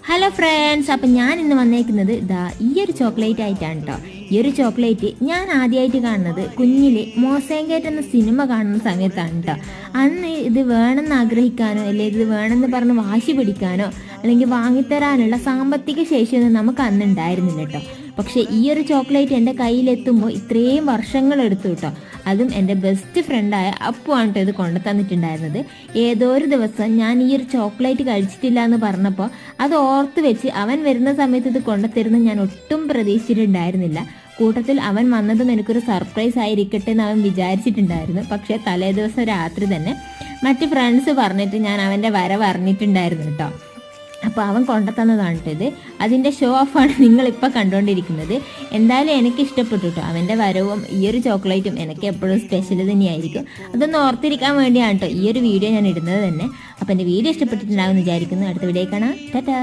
Hello friends, അപ്പം ഞാൻ ഇന്ന് വന്നേക്കുന്നത് ഈ ഒരു ചോക്ലേറ്റ് ആയിട്ടാണ് കേട്ടോ. ഈ ഒരു ചോക്ലേറ്റ് ഞാൻ ആദ്യമായിട്ട് കാണുന്നത് കുഞ്ഞിൽ മോസേങ്കേറ്റ് എന്ന സിനിമ കാണുന്ന സമയത്താണ് കേട്ടോ. അന്ന് ഇത് വേണമെന്ന് ആഗ്രഹിക്കാനോ അല്ലെങ്കിൽ ഇത് വേണമെന്ന് പറഞ്ഞ് വാശി പിടിക്കാനോ അല്ലെങ്കിൽ വാങ്ങിത്തരാനുള്ള സാമ്പത്തിക ശേഷിയൊന്നും നമുക്ക് അന്ന് ഉണ്ടായിരുന്നില്ല കേട്ടോ. പക്ഷെ ഈ ഒരു ചോക്ലേറ്റ് എൻ്റെ കയ്യിലെത്തുമ്പോൾ ഇത്രയും വർഷങ്ങൾ എടുത്തു കേട്ടോ. അതും എൻ്റെ ബെസ്റ്റ് ഫ്രണ്ടായ അപ്പുവാണ് കേട്ടോ ഇത് കൊണ്ടു തന്നിട്ടുണ്ടായിരുന്നത്. ഏതോ ഒരു ദിവസം ഞാൻ ഈ ഒരു ചോക്ലേറ്റ് കഴിച്ചിട്ടില്ല എന്ന് പറഞ്ഞപ്പോൾ അത് ഓർത്ത് വെച്ച് അവൻ വരുന്ന സമയത്ത് ഇത് കൊണ്ടുത്തരുന്ന ഞാൻ ഒട്ടും പ്രതീക്ഷിച്ചിട്ടുണ്ടായിരുന്നില്ല. കൂട്ടത്തിൽ അവൻ വന്നതും എനിക്കൊരു സർപ്രൈസ് ആയിരിക്കട്ടെ എന്ന് അവൻ വിചാരിച്ചിട്ടുണ്ടായിരുന്നു. പക്ഷേ തലേ ദിവസം രാത്രി തന്നെ മറ്റ് ഫ്രണ്ട്സ് പറഞ്ഞിട്ട് ഞാൻ അവൻ്റെ വരവ് അറിഞ്ഞിട്ടുണ്ടായിരുന്നു കേട്ടോ. അപ്പോൾ അവൻ കൊണ്ടുതന്നതാണ് കേട്ടോ ഇത്. അതിൻ്റെ ഷോ ഓഫാണ് നിങ്ങളിപ്പോൾ കണ്ടുകൊണ്ടിരിക്കുന്നത്. എന്തായാലും എനിക്ക് ഇഷ്ടപ്പെട്ടു കേട്ടോ. അവൻ്റെ വരവും ഈ ഒരു ചോക്ലേറ്റും എനിക്ക് എപ്പോഴും സ്പെഷ്യൽ തന്നെയായിരിക്കും. അതൊന്ന് ഓർത്തിരിക്കാൻ വേണ്ടിയാണ് കേട്ടോ ഈ ഒരു വീഡിയോ ഞാൻ ഇടുന്നത് തന്നെ. അപ്പോൾ എൻ്റെ വീഡിയോ ഇഷ്ടപ്പെട്ടിട്ടുണ്ടാകുമെന്ന് വിചാരിക്കുന്നു. അടുത്ത വീഡിയോ കാണാം. ടാറ്റാ.